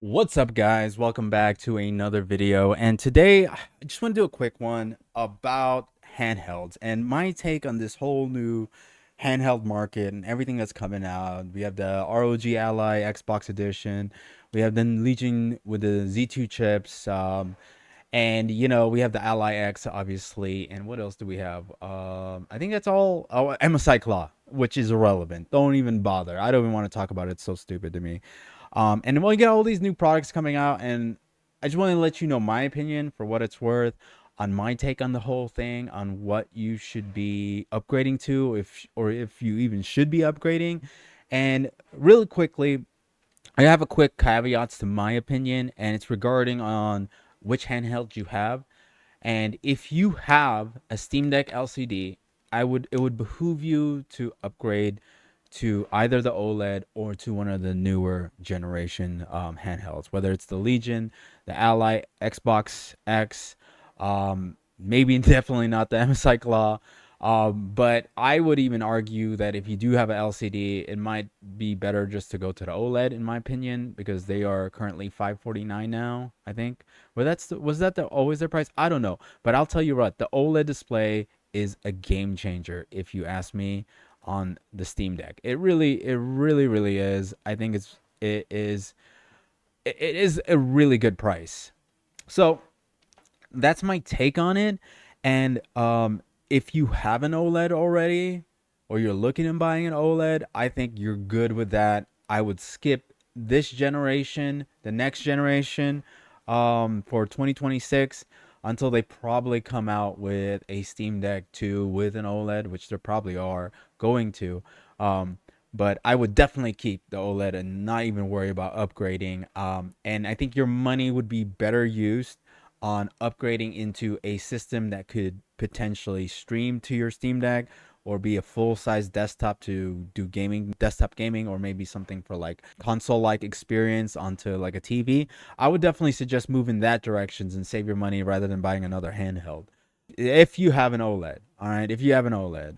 What's up, guys? Welcome back to another video. And today I just want to do a quick one about handhelds and my take on this whole new handheld market and everything that's coming out. We have the ROG Ally Xbox Edition. We have the Legion with the Z2 chips. And we have the Ally X, obviously. And what else do we have? I think that's all. Oh, MSI Claw, which is irrelevant. Don't even bother. I don't even want to talk about it. It's so stupid to me. And then we get all these new products coming out, and I just want to let you know my opinion for what it's worth on my take on the whole thing, on what you should be upgrading to, if you even should be upgrading. And really quickly, I have a quick caveats to my opinion, and it's regarding on which handheld you have. And if you have a Steam Deck LCD, it would behoove you to upgrade to either the OLED or to one of the newer generation handhelds, whether it's the Legion, the Ally, Xbox X, maybe definitely not the MSI Claw. But I would even argue that if you do have an LCD, it might be better just to go to the OLED, in my opinion, because they are currently 549 now, I think. Well, was that always their price? I don't know, but I'll tell you what, the OLED display is a game changer, if you ask me, on the Steam Deck. It really is. I think it is a really good price. So that's my take on it. And if you have an OLED already, or you're looking at buying an OLED, I think you're good with that. I would skip this generation, the next generation, for 2026 until they probably come out with a Steam Deck 2 with an OLED, which they probably are going to. But I would definitely keep the OLED and not even worry about upgrading. And I think your money would be better used on upgrading into a system that could potentially stream to your Steam Deck, or be a full size desktop to do gaming, desktop gaming, or maybe something for like console like experience onto like a TV. I would definitely suggest moving that directions and save your money rather than buying another handheld. If you have an OLED, all right, if you have an OLED,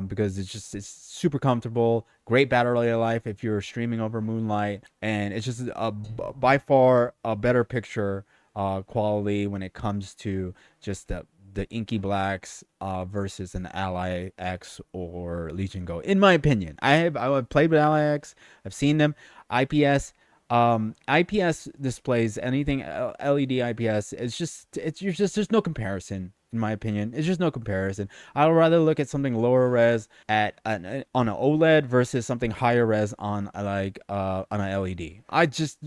because it's super comfortable, great battery life if you're streaming over Moonlight, and it's just by far a better picture quality when it comes to just the inky blacks versus an Ally X or Legion Go. In my opinion, I've played with Ally X. I've seen them. IPS IPS displays, anything LED IPS, it's just there's no comparison, in my opinion. It's just no comparison. I would rather look at something lower res on an OLED versus something higher res on on an LED. I just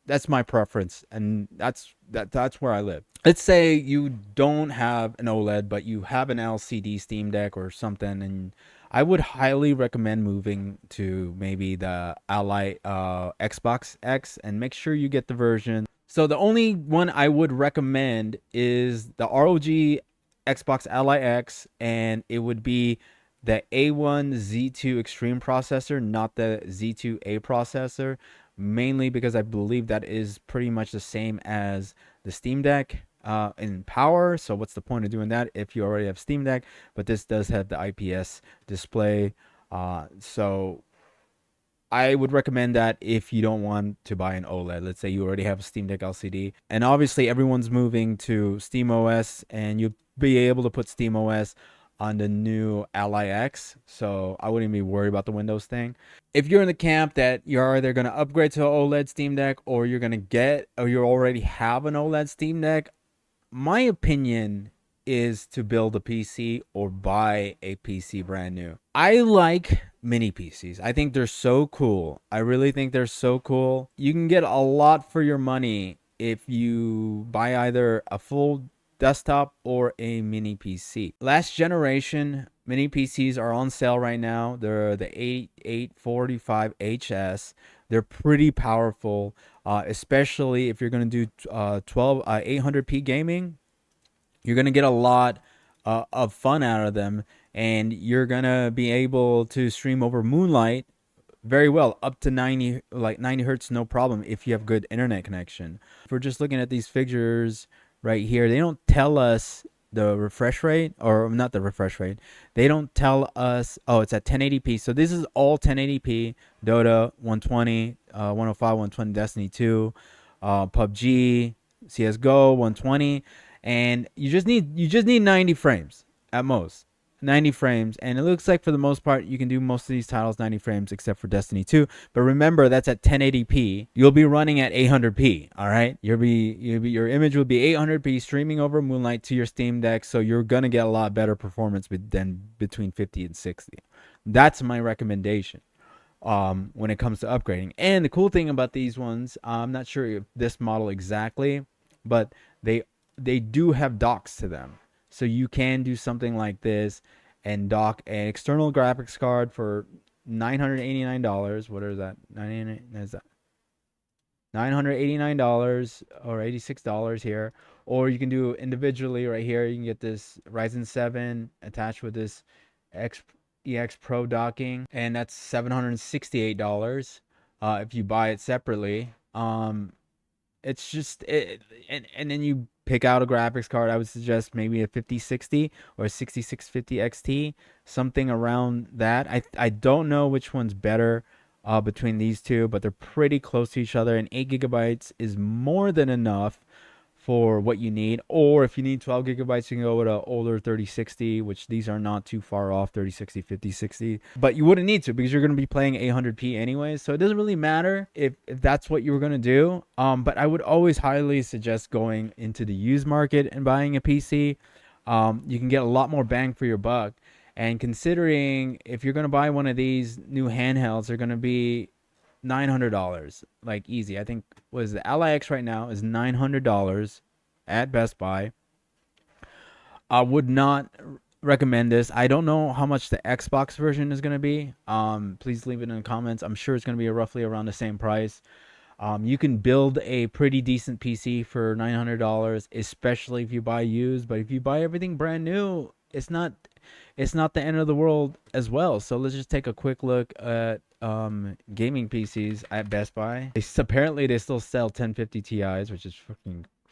that's my preference, and that's where I live. Let's say you don't have an OLED, but you have an LCD Steam Deck or something, and I would highly recommend moving to maybe the Ally Xbox X, and make sure you get the version. So the only one I would recommend is the ROG Xbox Ally X, and it would be the A1 Z2 Extreme processor, not the Z2A processor, mainly because I believe that is pretty much the same as the Steam Deck in power. So what's the point of doing that if you already have Steam Deck? But this does have the IPS display. So I would recommend that if you don't want to buy an OLED. Let's say you already have a Steam Deck LCD, and obviously everyone's moving to SteamOS, and you'll be able to put SteamOS on the new Ally X. So I wouldn't be worried about the Windows thing. If you're in the camp that you're either going to upgrade to an OLED Steam Deck, or you already have an OLED Steam Deck, my opinion is to build a PC or buy a PC brand new. I like mini PCs. I think they're so cool. I really think they're so cool. You can get a lot for your money if you buy either a full desktop or a mini PC. Last generation mini PCs are on sale right now. They're the 8845HS. They're pretty powerful, especially if you're going to do 800p gaming. You're going to get a lot of fun out of them, and you're going to be able to stream over Moonlight very well, up to 90 hertz, no problem, if you have good internet connection. If we're just looking at these figures right here, they don't tell us the refresh rate, or not the refresh rate. They don't tell us, oh, it's at 1080p. So this is all 1080p. Dota 120, 105, 120, Destiny 2. PUBG, CS:GO, 120, and you just need 90 frames at most. 90 frames, and it looks like for the most part you can do most of these titles 90 frames except for Destiny 2. But remember, that's at 1080p. You'll be running at 800p. All right, your image will be 800p streaming over Moonlight to your Steam Deck, so you're gonna get a lot better performance than between 50 and 60. That's my recommendation when it comes to upgrading. And the cool thing about these ones, I'm not sure if this model exactly, but they they do have docks to them, so you can do something like this and dock an external graphics card for $989. What is that? 99 is that $989 or $86 here, or you can do individually right here. You can get this Ryzen 7 attached with this X EX Pro docking, and that's $768 if you buy it separately. It's just and then you pick out a graphics card. I would suggest maybe a 5060 or a 6650 XT, something around that. I don't know which one's better between these two, but they're pretty close to each other, and 8 gigabytes is more than enough for what you need. Or if you need 12 gigabytes, you can go with an older 3060, which these are not too far off, 3060, 5060. But you wouldn't need to because you're going to be playing 800p anyways, so it doesn't really matter if that's what you were going to do. But I would always highly suggest going into the used market and buying a PC. You can get a lot more bang for your buck. And considering if you're going to buy one of these new handhelds, they're going to be $900, like easy. I think was the Ally X right now is $900 at Best Buy. I would not recommend this. I don't know how much the Xbox version is going to be. Please leave it in the comments. I'm sure it's going to be roughly around the same price. You can build a pretty decent PC for $900, especially if you buy used. But if you buy everything brand new, it's not the end of the world as well. So let's just take a quick look at gaming PCs at Best Buy. Apparently they still sell 1050 Ti's, which is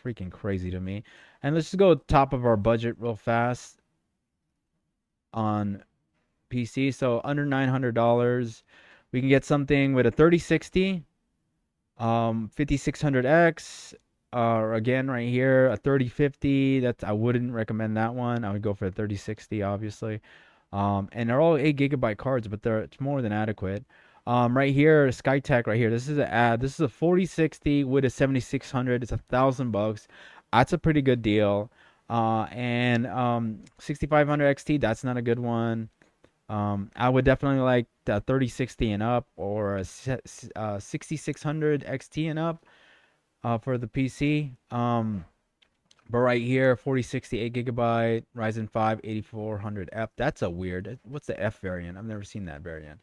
freaking crazy to me. And let's just go top of our budget real fast on PC. So under $900, we can get something with a 3060, 5600X, again right here a 3050. That's, I wouldn't recommend that one. I would go for a 3060 obviously. And they're all 8 gigabyte cards, but it's more than adequate. Right here, SkyTech right here, this is an ad. This is a 4060 with a 7600. It's $1,000. That's a pretty good deal. And 6500 XT, that's not a good one. I would definitely like the 3060 and up, or a 6600 XT and up for the PC. But right here, 4060, 8 gigabyte, Ryzen 5, 8400F. That's a weird. What's the F variant? I've never seen that variant.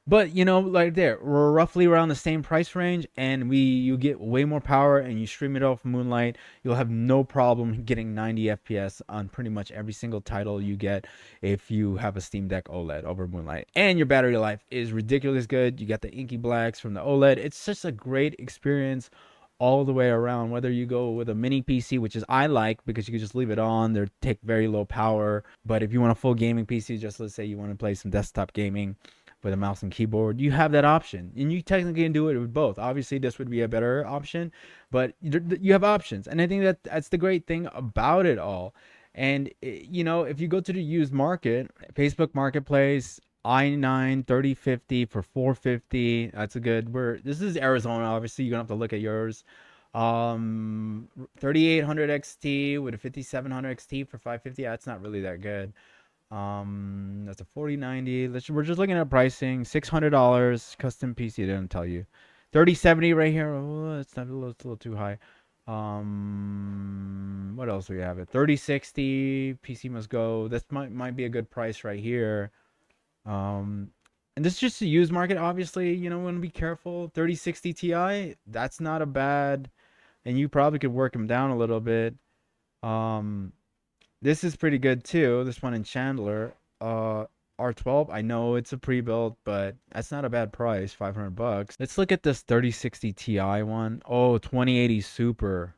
But like there, we're roughly around the same price range, and you get way more power, and you stream it off Moonlight. You'll have no problem getting 90 FPS on pretty much every single title you get if you have a Steam Deck OLED over Moonlight. And your battery life is ridiculous good. You got the inky blacks from the OLED. It's just a great experience all the way around, whether you go with a mini PC, which is I like because you can just leave it on. They take very low power. But if you want a full gaming PC, just let's say you want to play some desktop gaming with a mouse and keyboard, you have that option, and you technically can do it with both. Obviously this would be a better option, but you have options, and I think that's the great thing about it all. And if you go to the used market, Facebook Marketplace, i9 3050 for 450. That's a good. This is Arizona. Obviously, you're gonna have to look at yours. 3800 XT with a 5700 XT for 550. That's not really that good. That's a 4090. We're just looking at pricing. $600 custom PC. Didn't tell you. 3070 right here. Oh, it's not it's a little too high. What else do we have? It 3060 PC must go. This might be a good price right here. And this is just a used market. Obviously, want to be careful. 3060 Ti, that's not a bad, and you probably could work them down a little bit. This is pretty good too. This one in Chandler, R12. I know it's a pre-built, but that's not a bad price. $500. Let's look at this 3060 Ti one. Oh, 2080 Super.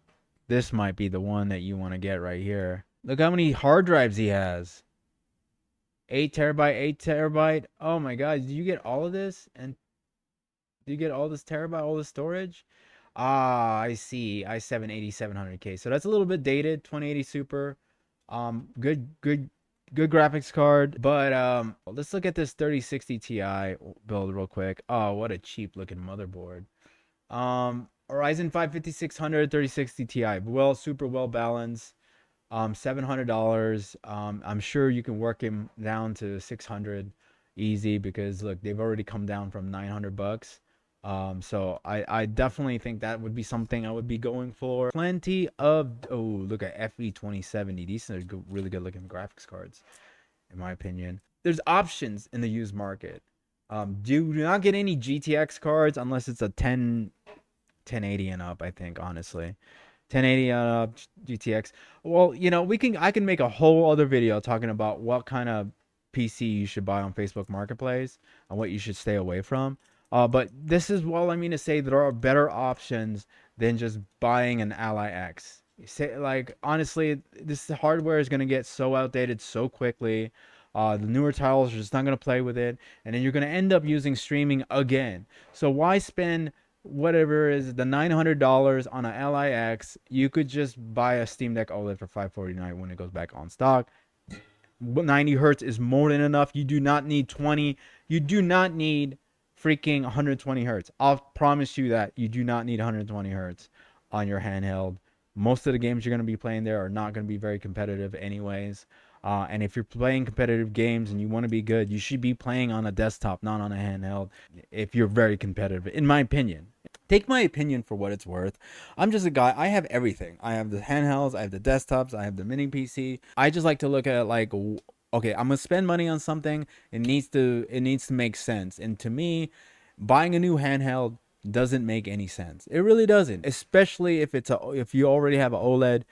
This might be the one that you want to get right here. Look how many hard drives he has. 8 terabyte, 8 terabyte. Oh my god, do you get all of this? And do you get all this terabyte, all this storage? Ah, I see. i7 8700K. So that's a little bit dated. 2080 Super. Good graphics card. But let's look at this 3060 Ti build real quick. Oh, what a cheap looking motherboard. Ryzen 5 5600 3060 Ti. Well, super well balanced. $700. I'm sure you can work him down to 600 easy because look, they've already come down from 900 bucks. So I definitely think that would be something I would be going for. Plenty of, oh, look at FE 2070. These are good, really good looking graphics cards, in my opinion. There's options in the used market. Do not get any GTX cards unless it's a 1080 and up, I think, honestly. 1080 GTX. Well, I can make a whole other video talking about what kind of PC you should buy on Facebook Marketplace and what you should stay away from. But this is what I mean to say, there are better options than just buying an Ally X. Say, like, honestly, this hardware is going to get so outdated so quickly. The newer titles are just not going to play with it, and then you're going to end up using streaming again. So why spend whatever is the $900 on a LIX? You could just buy a Steam Deck OLED for $549 when it goes back on stock. 90 hertz is more than enough. You do not need 20. You do not need freaking 120 hertz. I'll promise you that you do not need 120 hertz on your handheld. Most of the games you're going to be playing there are not going to be very competitive anyways. And if you're playing competitive games and you want to be good, you should be playing on a desktop, not on a handheld, if you're very competitive, in my opinion. Take my opinion for what it's worth. I'm just a guy. I have everything. I have the handhelds, I have the desktops, I have the mini PC. I just like to look at, like, okay, I'm gonna spend money on something. It needs to make sense. And to me, buying a new handheld doesn't make any sense. It really doesn't, especially if you already have an OLED.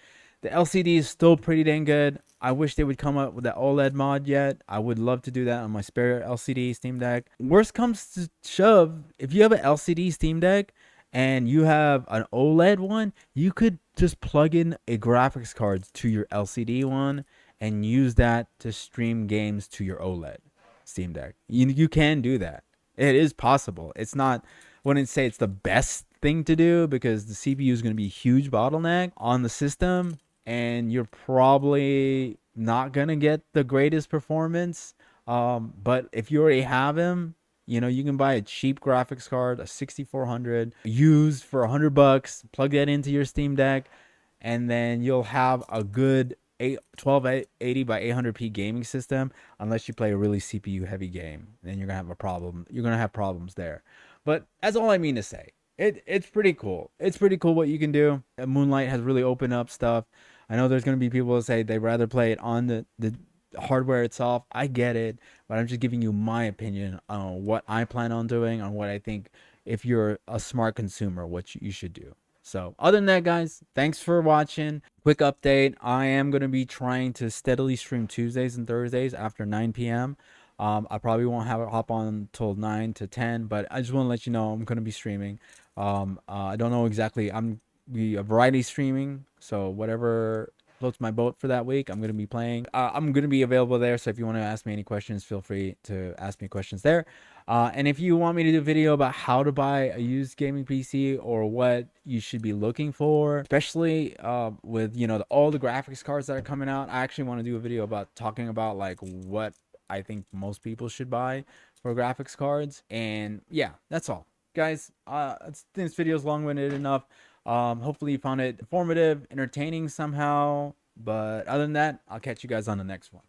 The LCD is still pretty dang good. I wish they would come up with the OLED mod yet. I would love to do that on my spare LCD Steam Deck. Worst comes to shove, if you have an LCD Steam Deck and you have an OLED one, you could just plug in a graphics card to your LCD one and use that to stream games to your OLED Steam Deck. You can do that. It is possible. It's not, I wouldn't say it's the best thing to do because the CPU is going to be a huge bottleneck on the system, and you're probably not going to get the greatest performance. But if you already have them, you can buy a cheap graphics card, a 6400 used for $100, plug that into your Steam Deck, and then you'll have a good 1280 by 800p gaming system. Unless you play a really CPU heavy game, then you're gonna have a problem. You're gonna have problems there. But that's all I mean to say. It's pretty cool. It's pretty cool what you can do. Moonlight has really opened up stuff. I know there's gonna be people who say they'd rather play it on the hardware itself. I get it, but I'm just giving you my opinion on what I plan on doing, on what I think, if you're a smart consumer, what you should do. So other than that, guys, thanks for watching. Quick update. I am going to be trying to steadily stream Tuesdays and Thursdays after 9 p.m. I probably won't have it hop on until 9 to 10, but I just want to let you know I'm going to be streaming. I don't know exactly. I'm be a variety streaming, so whatever floats my boat for that week, I'm going to be playing. I'm going to be available there, so if you want to ask me any questions, feel free to ask me questions there. And if you want me to do a video about how to buy a used gaming PC or what you should be looking for, especially with all the graphics cards that are coming out, I actually want to do a video about talking about like what I think most people should buy for graphics cards. And yeah, that's all, guys. This video is long-winded enough. Hopefully you found it informative, entertaining somehow. But other than that, I'll catch you guys on the next one.